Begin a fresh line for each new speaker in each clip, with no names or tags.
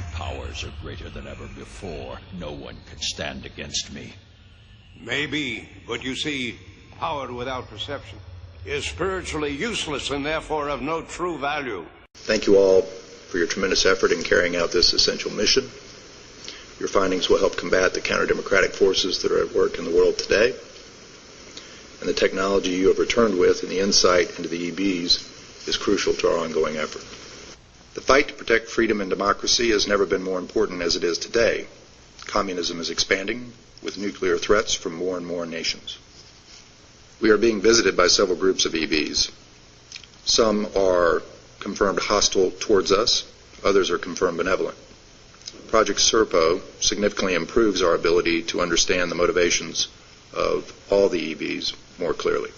My powers are greater than ever before. No one can stand against me.
Maybe, but you see, power without perception is spiritually useless and therefore of no true value.
Thank you all for your tremendous effort in carrying out this essential mission. Your findings will help combat the counter-democratic forces that are at work in the world today. And the technology you have returned with and the insight into the EBs is crucial to our ongoing effort. The fight to protect freedom and democracy has never been more important as it is today. Communism is expanding with nuclear threats from more and more nations. We are being visited by several groups of EBs. Some are confirmed hostile towards us, others are confirmed benevolent. Project Serpo significantly improves our ability to understand the motivations of all the EBs more clearly.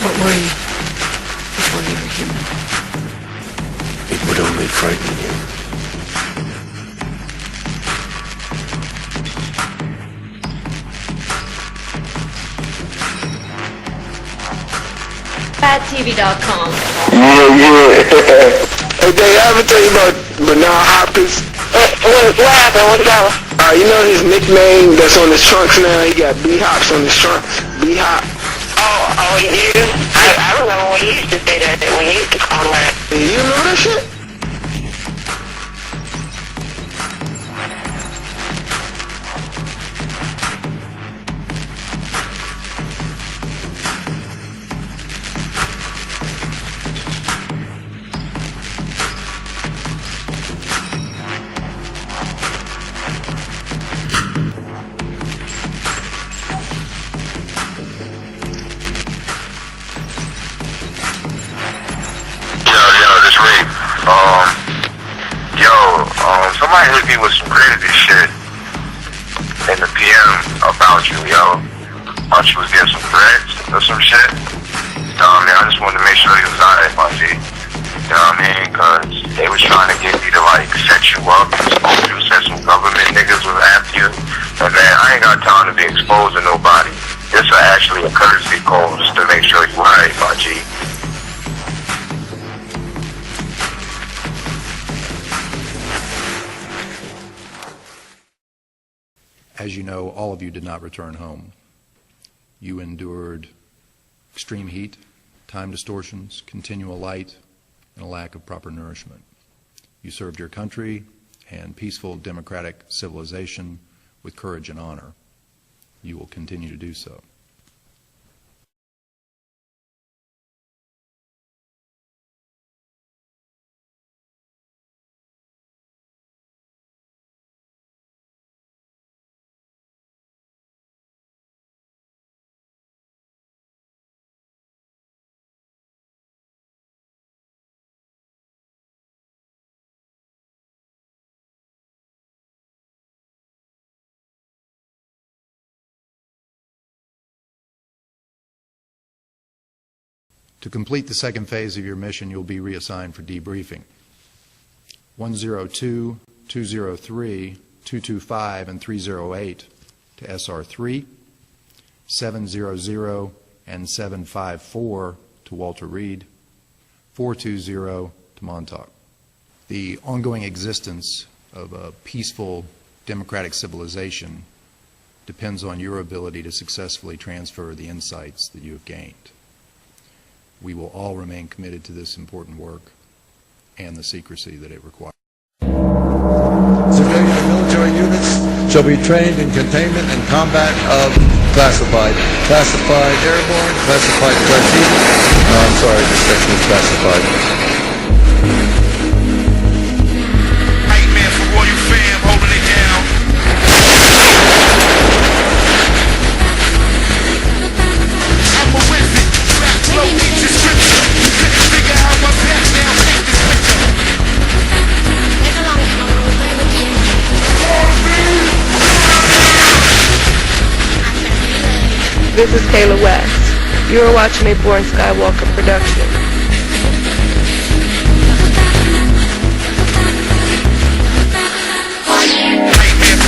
What were you before you were human?
It would only frighten you.
BadTV.com.
Yeah. Hey, Dave, I ever tell you about Bernard Hopkins?
What happened? What's that?
You know his nickname that's on his trunks now? He got B-Hops on his trunks. B-Hop.
Oh, he did? I remember when he used to say that, when he used to call that.
You remember that shit?
Somebody hit me with some crazy shit in the PM about you, yo. Thought you was getting some threats or some shit. You know what I mean? I just wanted to make sure you was alright, my G. You know what I mean? Cause they was trying to get me to like set you up. You said some government niggas was after you. But man, I ain't got time to be exposed to nobody. This is actually a courtesy call just to make sure you alright, my G.
As you know, all of you did not return home. You endured extreme heat, time distortions, continual light, and a lack of proper nourishment. You served your country and peaceful democratic civilization with courage and honor. You will continue to do so. To complete the second phase of your mission, you'll be reassigned for debriefing. 102, 203, 225, and 308 to SR3, 700 and 754 to Walter Reed, 420 to Montauk. The ongoing existence of a peaceful democratic civilization depends on your ability to successfully transfer the insights that you have gained. We will all remain committed to this important work and the secrecy that it requires.
Civilian and military units shall be trained in containment and combat of classified airborne, classified strategic. No, I'm sorry, this section is classified.
Nightmare for Royal Fam, holding it down. I'm a wizard, rap flow, each description. You couldn't figure out my path now, take this picture.
This is Kayla West. You are watching a BornSkywalker production.
Nightmare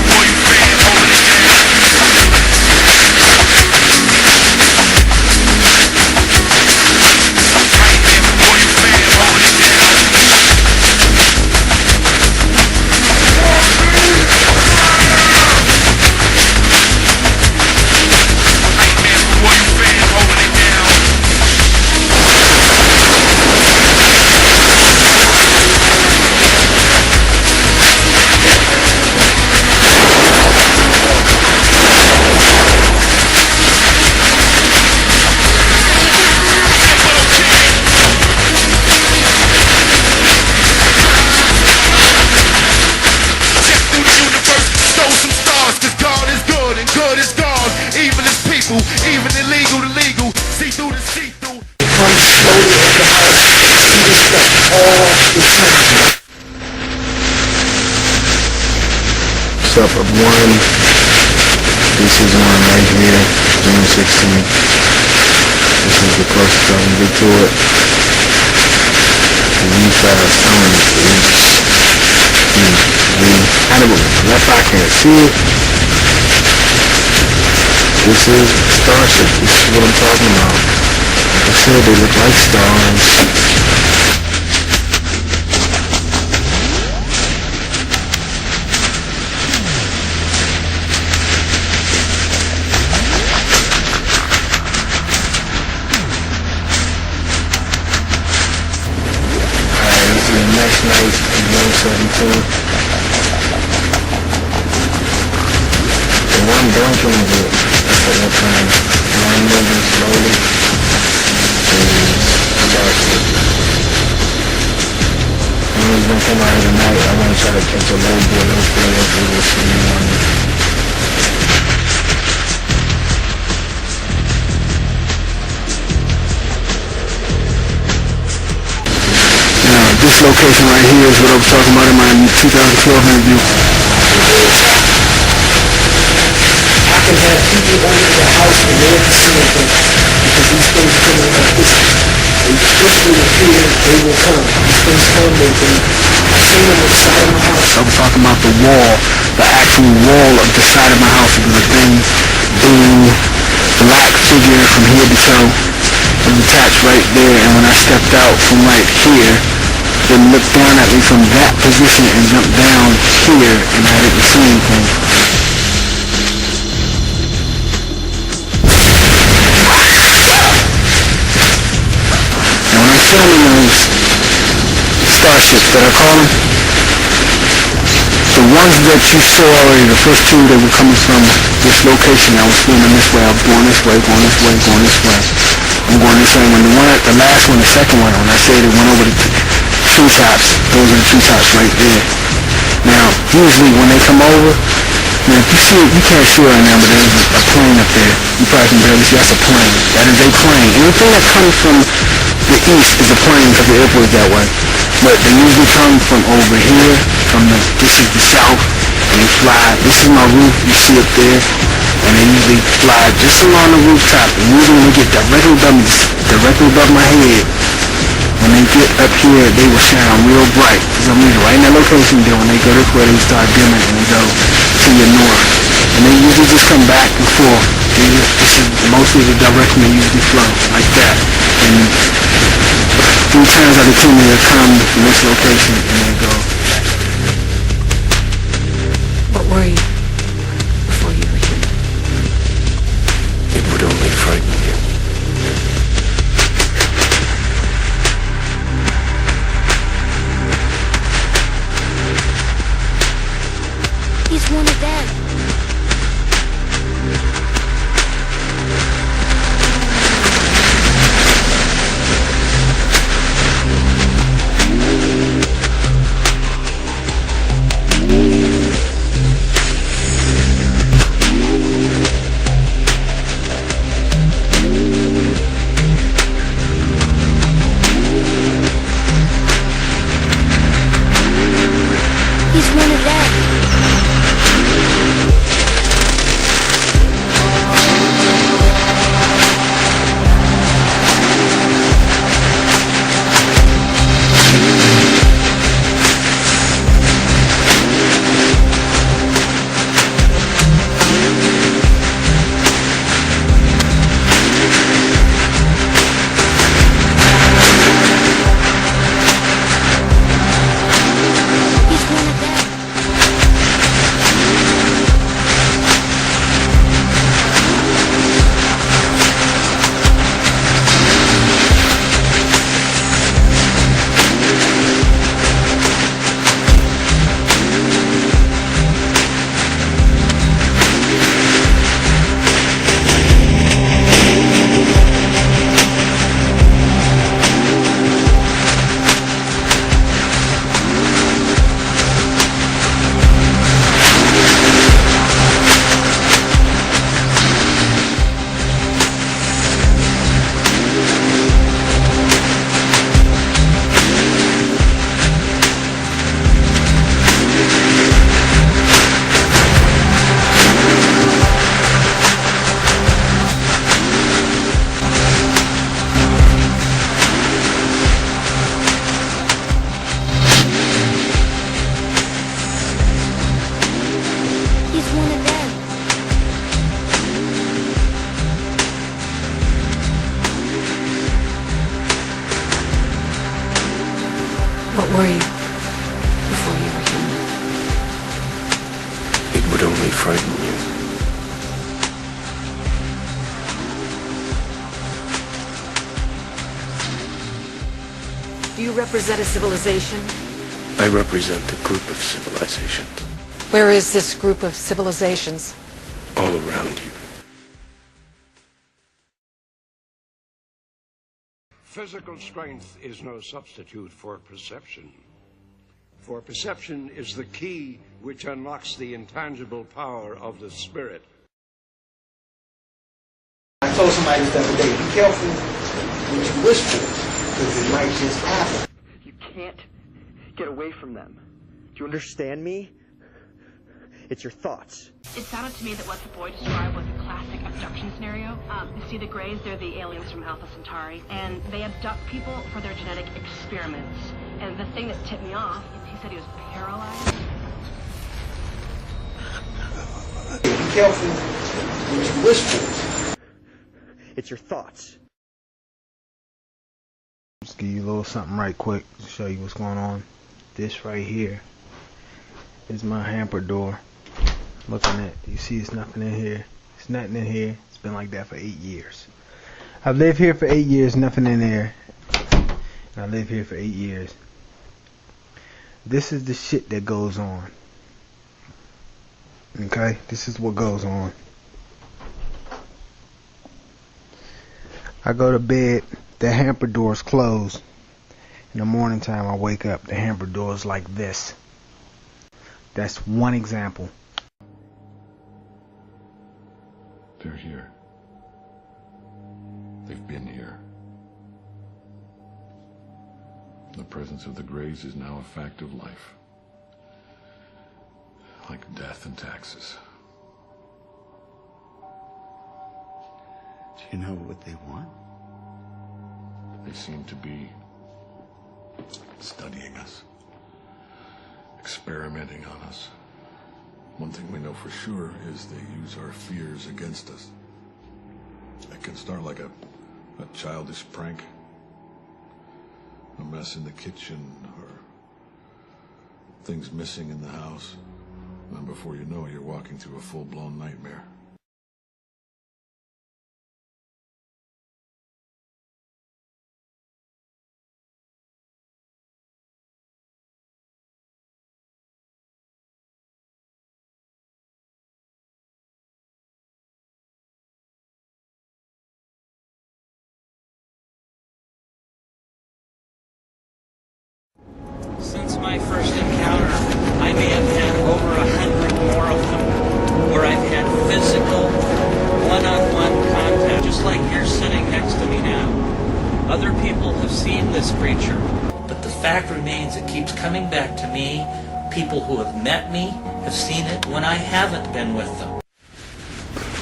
people, even illegal to legal. See through the see-through.
Come slowly in the house. See this stuff all the time.
What's up, one? This is one right here, June 16th. This is the closest I can get to it. The U5 phone is animal. Unless I can't see it. This is Starship. This is what I'm talking about. Like I said, they look like stars. Next night, June 17th. The one blinking is it. That's what we're trying. One moving slowly is Starship. When he's gonna come out of the night, I want to try to catch a little boy, hopefully we'll see him on it. This location right here is what I was talking about in my 2012 interview.
I can have people under the house and they can see anything because these things are coming like this. This will appear, they will come. These things come, they can. I've seen them on the side of my house.
I was talking about the wall, the actual wall of the side of my house. It was a thin, blue, black figure from head to toe. It was attached right there, and when I stepped out from right here, then looked down at me from that position and jumped down here, and I didn't see anything. And when I'm filming those starships that I call them, the ones that you saw already, the first two that were coming from this location, I was filming this way, I was going this way, going this way, going this way. I'm going this way. When the last one, the second one, when I said it went over the treetops, those are the treetops right there. Now, usually when they come over, now if you see it, you can't see it right now, but there's a plane up there. You probably can barely see, that's a plane. That is a plane. Anything that comes from the east is a plane because the airport is that way. But they usually come from over here, this is the south, and they fly. This is my roof, you see up there, and they usually fly just along the rooftop. And usually when they get directly above my head, when they get up here, they will shine real bright. Because I'm usually right in that location there. When they go this way, they start dimming and they go to your north. And they usually just come back and forth. This is mostly the direction they usually flow, like that. And 3 times out of 10 they'll come from this location and they go.
What were you before you were here?
It would only frighten you.
He's one of them. He's one of them.
were you before you were human?
It would only frighten you.
Do you represent a civilization?
I represent a group of civilizations.
Where is this group of civilizations?
All around you.
Physical strength is no substitute for perception. For perception is the key which unlocks the intangible power of the spirit.
I told somebody this the other day, be careful what you wish for, because it might just happen.
You can't get away from them. Do you understand me? It's your thoughts.
It sounded to me that what the boy described was a classic abduction scenario. You see the Greys, they're the aliens from Alpha Centauri, and they abduct people for their genetic experiments. And the thing that tipped me off is he said he was paralyzed.
Be careful what you wish for.
It's your thoughts.
Just give you a little something right quick to show you what's going on. This right here is my hamper door. Looking at, you see there's nothing in here. There's nothing in here. It's been like that for 8 years. I've lived here for 8 years, nothing in there. And I live here for 8 years. This is the shit that goes on. Okay? This is what goes on. I go to bed, the hamper door is closed. In the morning time I wake up, the hamper door is like this. That's one example.
They're here. They've been here. The presence of the Greys is now a fact of life. Like death and taxes.
Do you know what they want?
They seem to be studying us. Experimenting on us. One thing we know for sure is they use our fears against us. It can start like a childish prank. A mess in the kitchen, or things missing in the house. And before you know it, you're walking through a full-blown nightmare.
Since my first encounter, I may have had over 100 more of them, where I've had physical, one-on-one contact, just like you're sitting next to me now. Other people have seen this creature, but the fact remains it keeps coming back to me. People who have met me have seen it when I haven't been with them.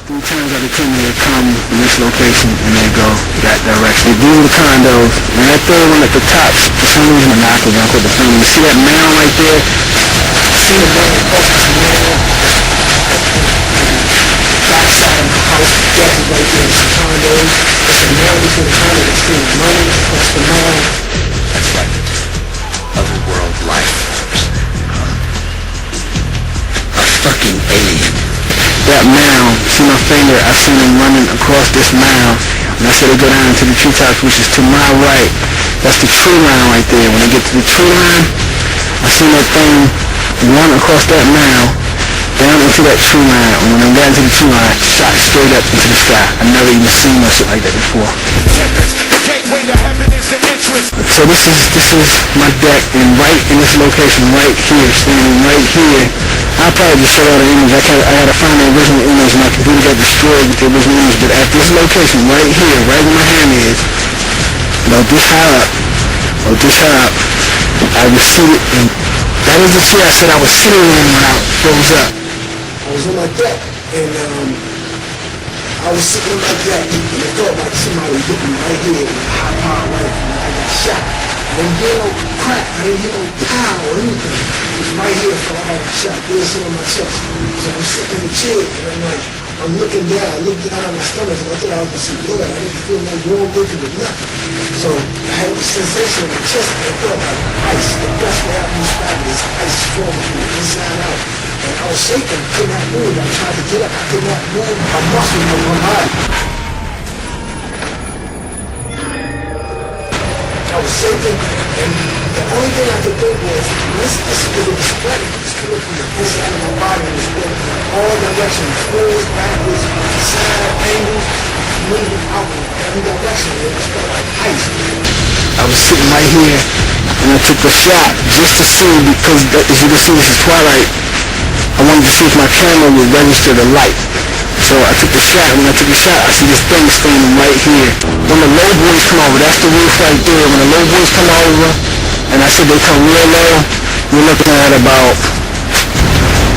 3 times out of 10 they come from this location and they go that direction. These are the condos. And that third one at the top, for some reason the knockers don't put the film. You see that mound right there?
I see the man across this mound. Back side of my house, death is right there in some condos. There's a mound between the condos that's still running across the mound.
That's like otherworld life. A fucking alien.
That mound, see my finger, I've seen them running across this mound. And I said they go down into the treetops, which is to my right. That's the tree line right there. When I get to the tree line, I seen that thing run across that mound, down into that tree line. And when I got into the tree line, shot straight up into the sky. I've never even seen no shit like that before. So this is my deck, and right in this location, right here, standing right here. I'll probably just show out an image. I had to find the original image. My computer got destroyed with the original image. But at this location, right here, right where my hand is, about this high up, I was seated in. That is the chair I said I was sitting in when I froze up.
I was on my deck, and I was sitting like that, and it felt like somebody hit me right here with a high-power rifle, and I got shot. I didn't hear no crack, I didn't hear no pow or anything. It was right here, so I had a shot. This on my chest. So I'm sitting in the chair, and I'm like, I'm looking down, I look down on my stomach, and I thought I was some blood. I didn't feel no warm liquid or nothing. So I had a sensation in my chest, and I felt like ice. The best way I can describe it is ice forming from the inside out. And I was shaking, could not move. I tried to get up, I could not move my muscles of my body. I was shaking, and the only thing I could think was, this was spreading. It's coming from the inside of my body, and it's spreading in all directions, forward, backwards, side, angles, moving out in every direction. It felt like ice.
I was sitting right here, and I took the shot just to see, because as you can see, this is twilight. I wanted to see if my camera would register the light. So I took the shot, and when I took the shot, I see this thing standing right here. When the low boys come over, that's the roof right there. When the low boys come over, and I said they come real low, you're looking at about,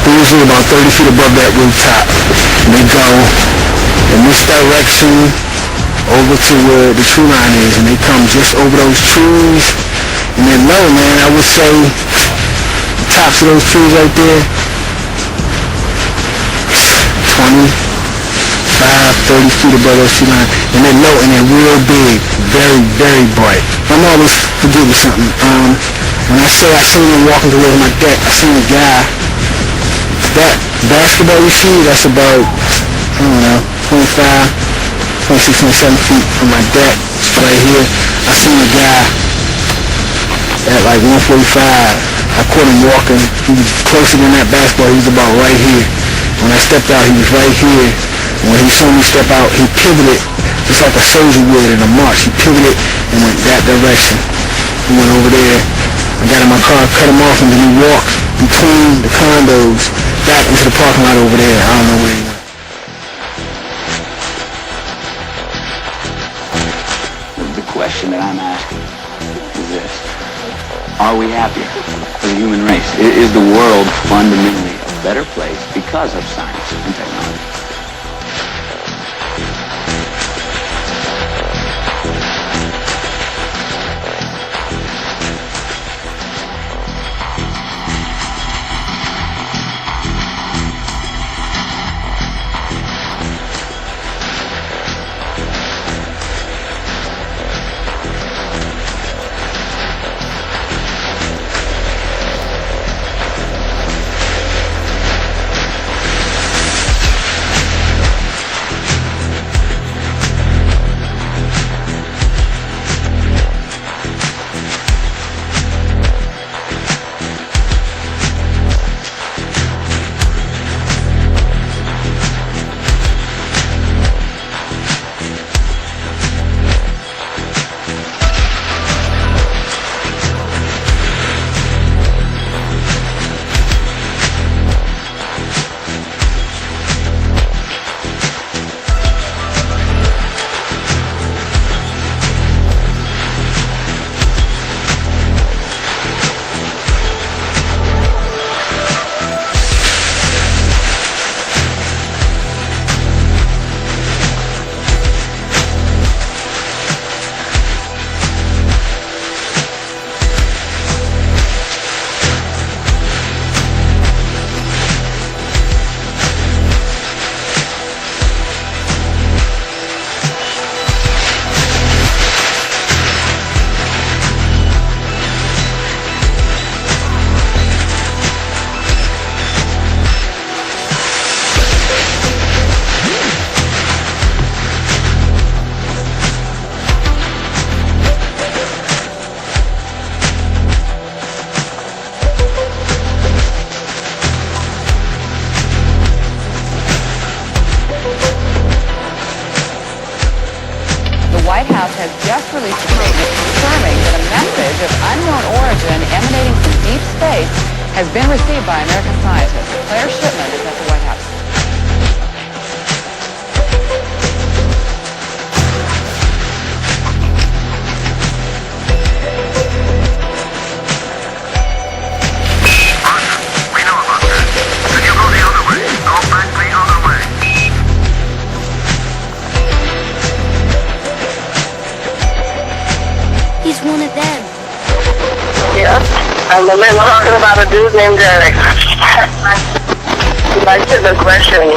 usually about 30 feet above that rooftop. And they go in this direction over to where the tree line is, and they come just over those trees. And they're low, man. I would say the tops of those trees right there, 30 feet above those tree lines, and they're low and they're real big, very, very bright. I'm always forgetting something. When I say I seen him walking towards my deck, I seen a guy. That basketball you see, that's about, I don't know, 25, 26, 27 feet from my deck, right here. I seen a guy at like 1:45. I caught him walking. He was closer than that basketball. He was about right here. When I stepped out, he was right here. When he saw me step out, he pivoted, just like a soldier would in a march. He pivoted and went that direction. He went over there. I got in my car, cut him off, and then he walked between the condos back into the parking lot over there. I don't know where he went.
The question that I'm asking is this: are we happier as a human race? Is the world fundamentally a better place because of science and technology?
White House has just released a statement confirming that a message of unknown origin emanating from deep space has been received by American scientists. Claire Shipman is at the White House.
He's one of them.
Yeah. I remember talking about a dude named Derek. I said the question.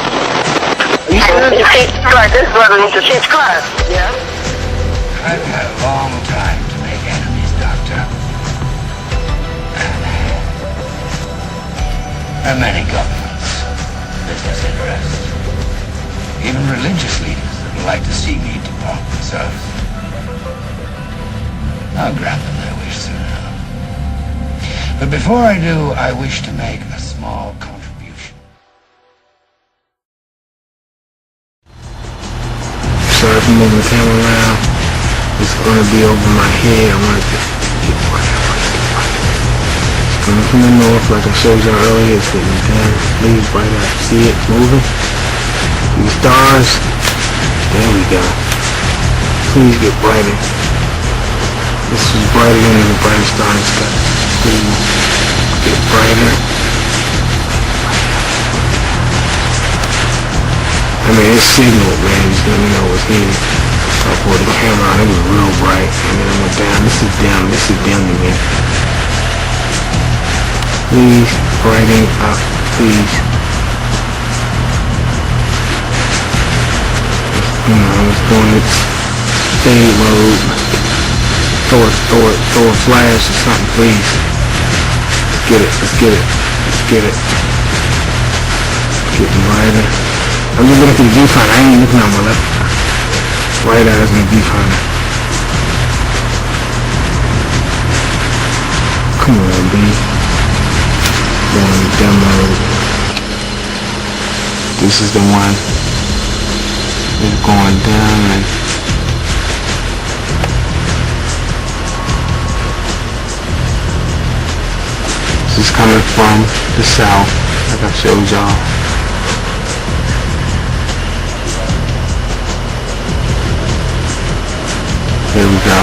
You
You teach like this brother needs to teach class. Yeah.
I've had a long time to make enemies, Doctor. There are many governments, business interests, even religious leaders that would like to see me depart this earth. I'll grant them their wish soon enough. But before I do, I wish to make a small contribution.
Sorry for moving the camera around. It's going to be over my head. I want to get right. It's coming from the north, like I showed you earlier. It's getting down. Leaves right out. See it moving? These stars. There we go. Please get brighter. This is brighter than the brightest star in the sky. Please get brighter. I mean, it's signaled, man. Just let me know what's here. I pulled the camera on. It was real bright. And then I went down. This is dim. This is dim to me. Please brighten up. Please. You know, it's going its fade mode. Throw a flash or something, please. Let's get it. Let's get it. Let's get it. Getting brighter. I'm just looking at the viewfinder. I ain't looking on my left. Right eyes in the viewfinder. Come on, B. Going demo. This is the one. It's going down and this is coming from the south, like I showed y'all. There we go.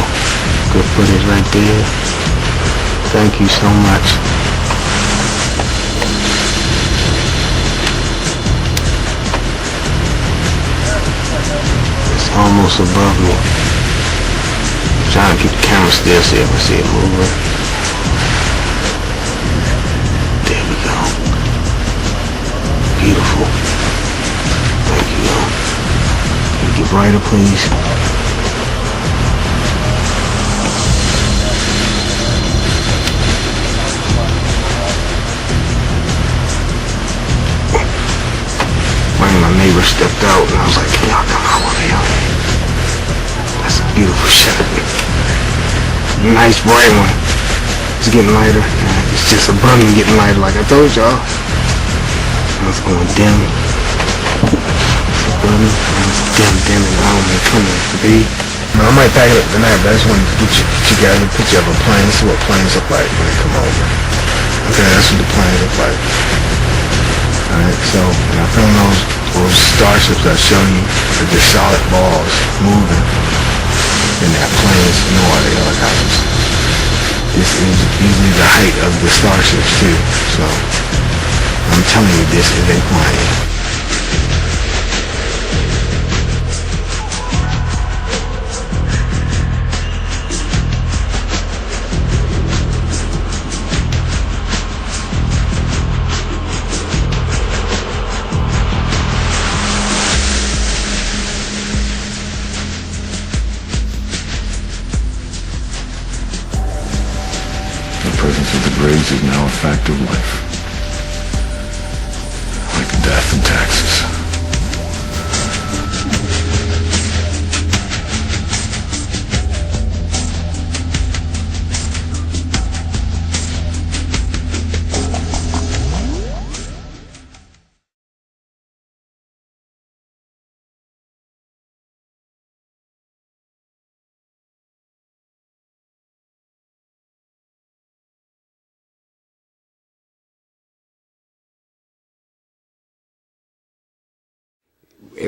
Good footage right there. Thank you so much. It's almost above me. I'm trying to keep the camera still, see if I see it moving. There we go. Beautiful. Thank you. Can you get brighter, please? My neighbor stepped out and I was like, can y'all come out over here? That's a beautiful shot. Nice bright one. It's getting lighter. It's just above me getting lighter like I told y'all. It's going dim. It's above me. It's dim and on me. Come on, B. I might pack it up tonight, but I just wanted to get you guys a picture of a plane. This is what planes look like when they come over. Okay, that's what the plane look like. Alright, so when I found those starships I showed you, are just solid balls moving. And that planes, no other helicopters. This is usually the height of the starships too. So I'm telling you, this is a plane.
The presence of the graves is now a fact of life. Like death and taxes.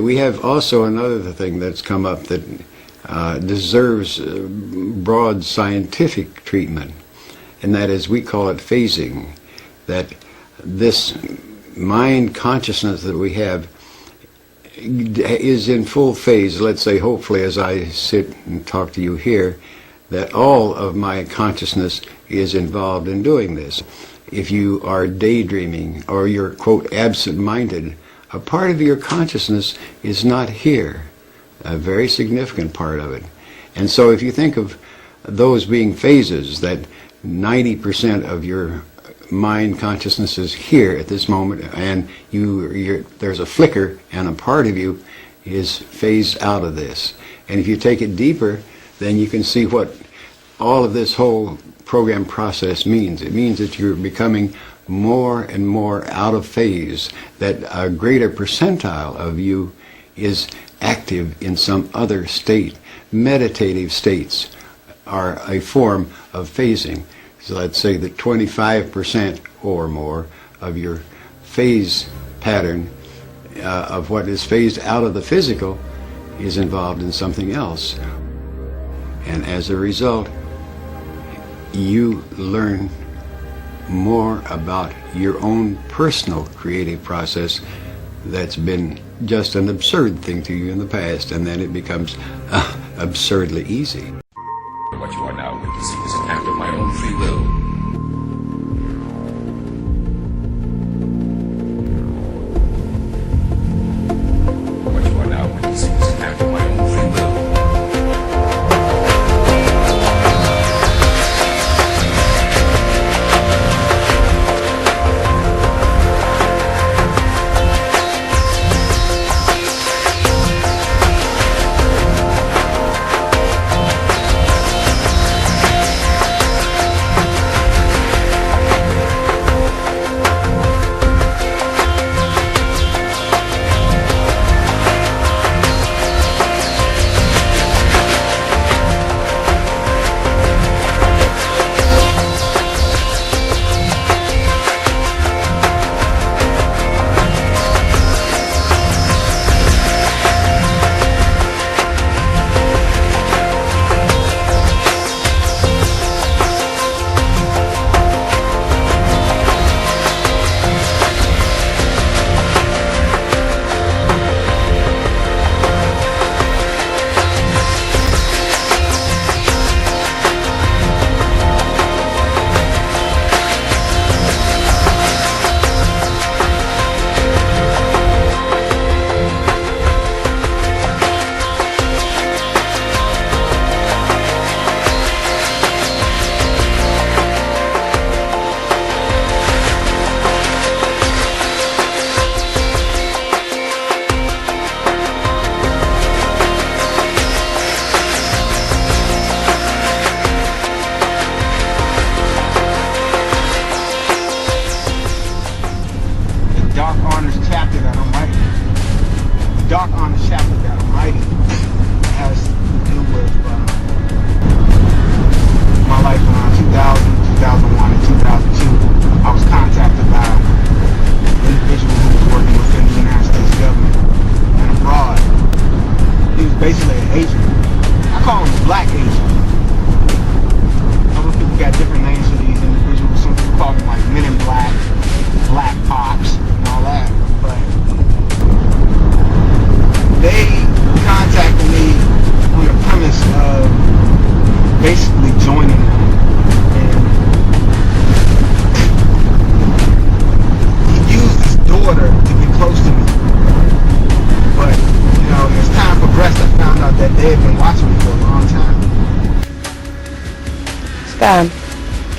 We have also another thing that's come up that deserves broad scientific treatment, and that is, we call it phasing. That this mind consciousness that we have is in full phase. Let's say, hopefully, as I sit and talk to you here, that all of my consciousness is involved in doing this. If you are daydreaming or you're, quote, absent-minded, a part of your consciousness is not here, a very significant part of it. And so if you think of those being phases, that 90% of your mind consciousness is here at this moment, and there's a flicker, and a part of you is phased out of this. And if you take it deeper, then you can see what all of this whole program process means. It means that you're becoming more and more out of phase, that a greater percentile of you is active in some other state. Meditative states are a form of phasing. So let's say that 25% or more of your phase pattern of what is phased out of the physical is involved in something else. And as a result, you learn more about your own personal creative process that's been just an absurd thing to you in the past, and then it becomes absurdly easy.
What you are now witnessing is an act of my own free will. What you are now witnessing is an act of my own free will.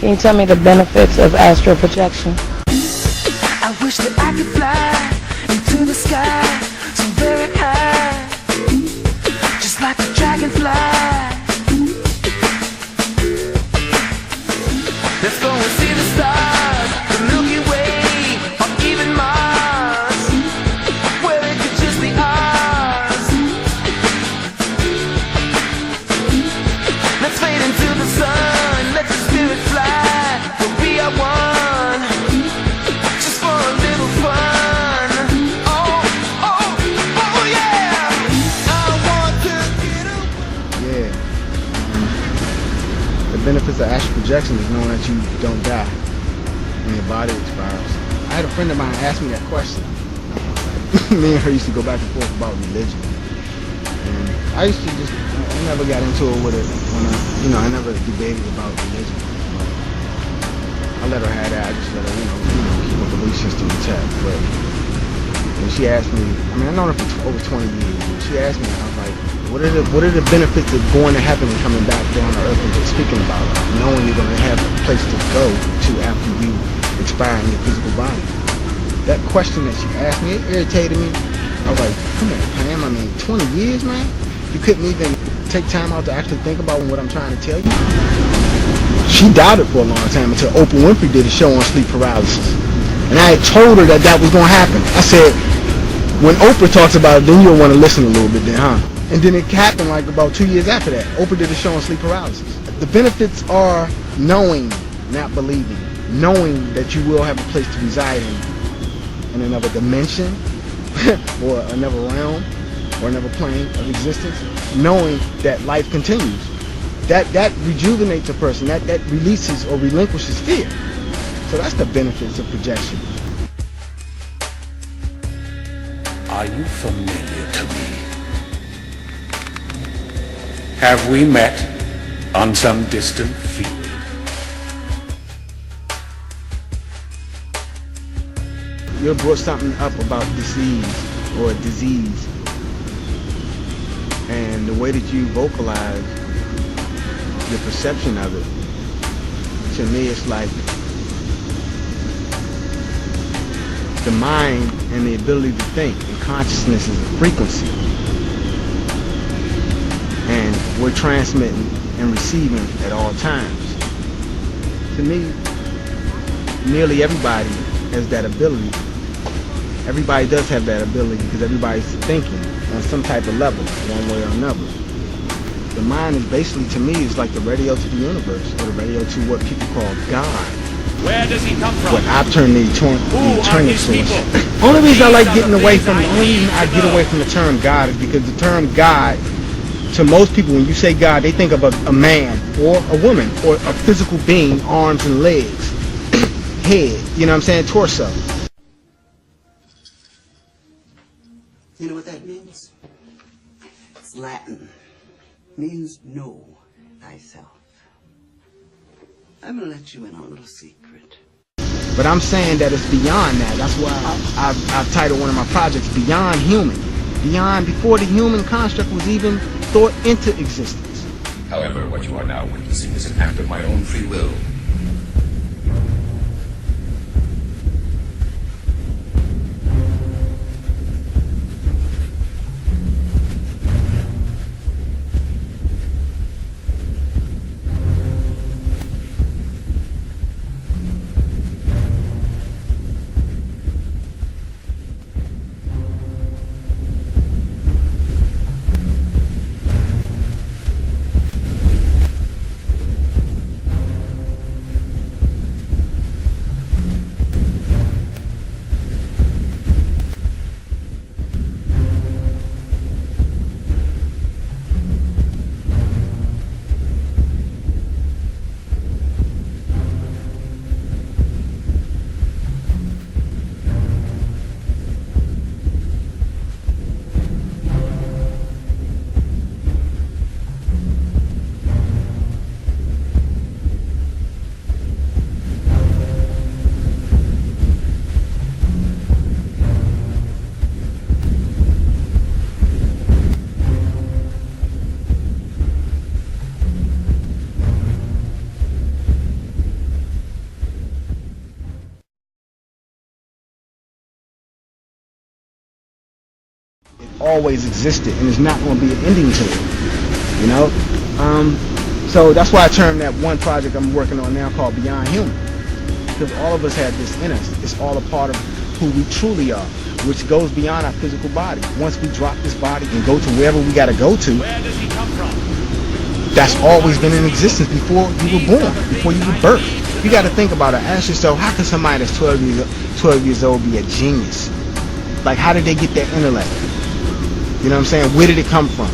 Can you tell me the benefits of astral projection?
I wish that I could fly into the sky so very high, just like a dragonfly. Let's go and see the stars, the Milky Way, or even Mars, where it could just be ours. Let's fade into the sun, let the spirit fly, we'll be our one, just for a little fun. Oh, oh, oh yeah, I want to get away.
Yeah. The benefits of astral projection is knowing that you don't die when your body expires. I had a friend of mine ask me that question. Me and her used to go back and forth about religion. And I used to just, I never got into it with it when I never debated about religion. I let her have that. I just let her, keep her belief system intact. But
And she asked me, I mean, I've known her for over 20 years. And she asked me, I was like, what are the benefits of going to heaven and coming back down to earth and just speaking about it, knowing you're going to have a place to go to after you expire in your physical body? That question that she asked me, it irritated me. I was like, come on, Pam, I mean, 20 years, man? You couldn't even take time out to actually think about what I'm trying to tell you? She doubted for a long time until Oprah Winfrey did a show on sleep paralysis. And I had told her that was going to happen. I said, when Oprah talks about it, then you'll want to listen a little bit then, huh? And then it happened like about 2 years after that. Oprah did a show on sleep paralysis. The benefits are knowing, not believing. Knowing that you will have a place to reside in another dimension, or another realm, or another plane of existence. Knowing that life continues. That rejuvenates a person. That releases or relinquishes fear. So that's the benefits of projection.
Are you familiar to me? Have we met on some distant field?
You brought something up about disease or disease, and the way that you vocalize your perception of it, to me it's like the mind and the ability to think, and consciousness is a frequency, and we're transmitting and receiving at all times. To me, nearly everybody has that ability. Everybody does have that ability because everybody's thinking on some type of level, one way or another. The mind is basically, to me, is like the radio to the universe, or the radio to what people call God.
Where does he come from?
What I've turned the eternal source. Only reason I like getting away from, the only reason I get away from the term God is because the term God, to most people, when you say God, they think of a man or a woman or a physical being, arms and legs, head, you know what I'm saying, torso.
You know what that means? It's Latin. Means know thyself. I'm gonna let you in on a little secret.
But I'm saying that it's beyond that. That's why I've titled one of my projects Beyond Human. Beyond, before the human construct was even thought into existence.
However, what you are now witnessing is an act of my own free will.
Always existed, and there's not going to be an ending to it, you know. So that's why I termed that one project I'm working on now called Beyond Human, because all of us have this in us. It's all a part of who we truly are, which goes beyond our physical body. Once we drop this body and go to wherever we got to go to,
Where does he come from?
that's always been in existence before you were born, before you were birthed. You got to think about it. Ask yourself, how can somebody that's 12 years old be a genius? Like, how did they get that intellect? You know what I'm saying? Where did it come from?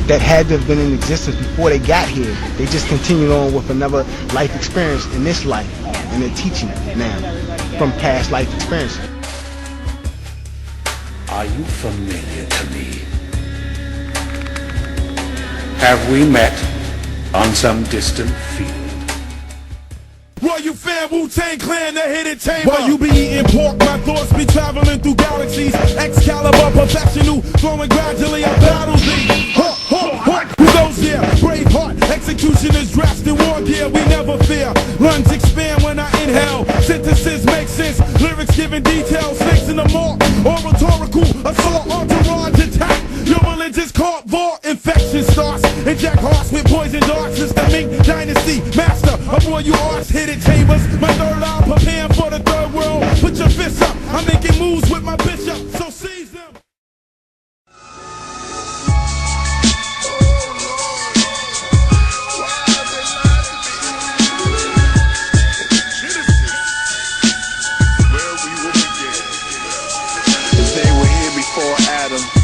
That had to have been in existence before they got here. They just continued on with another life experience in this life, and they're teaching it now from past life experiences.
Are you familiar to me? Have we met on some distant field?
Royal fan, Wu-Tang Clan, the hidden chamber. While you be eating pork, my thoughts be traveling through caliber professional, flowing gradually, I battle thee. Who goes there? Brave heart, executioners dressed in war gear, we never fear. Lungs expand when I inhale, sentences make sense, lyrics giving details, snakes in the mall, or rhetorical assault, entourage attack. Your religion's caught vor, infection starts, inject hearts with poison darts. It's the Ming Dynasty, master of all you arts, hidden chambers. My third eye preparing for the third world. Put your fists up, I'm making moves with my bishop, so seize them.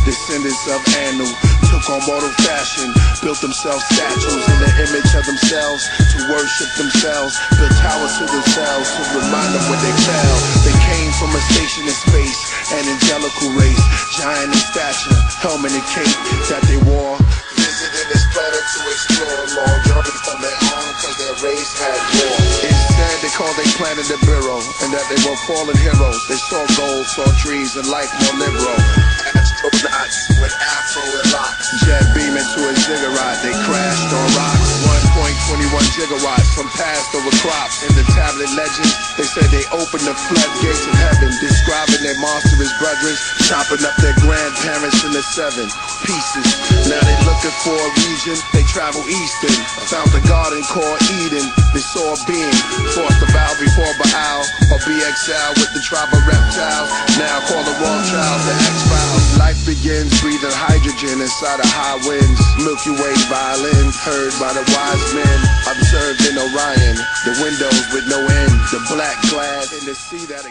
Descendants of Anu took on mortal fashion, built themselves statues in the image of themselves to worship themselves, built towers to themselves to remind them when they fell. They came from a station in space, an angelical race, giant in stature, helmet and cape that they wore. Visited this planet to explore, long journey from their own cause their race had war. Instead they called their planet the Bureau, and that they were fallen heroes. They saw gold, saw trees, and life more liberal. Astronauts with afro and locks, jet beam into a ziggurat. They crashed on rocks. 1.21 gigawatts from past over crops. In the tablet legend, they said they opened the floodgates of heaven, describing their monstrous brethren, chopping up their grandparents in the 7 pieces. Now they looking for a region, they travel eastern, found the garden called Eden. They saw a being, forced to bow before Baal, or BXL with the tribe of reptiles. Now call the Rothschilds the X-Files. Life begins breathing hydrogen inside of high winds. Milky Way violin, heard by the wise men, observed in Orion. The windows with no end, the black glass in the sea that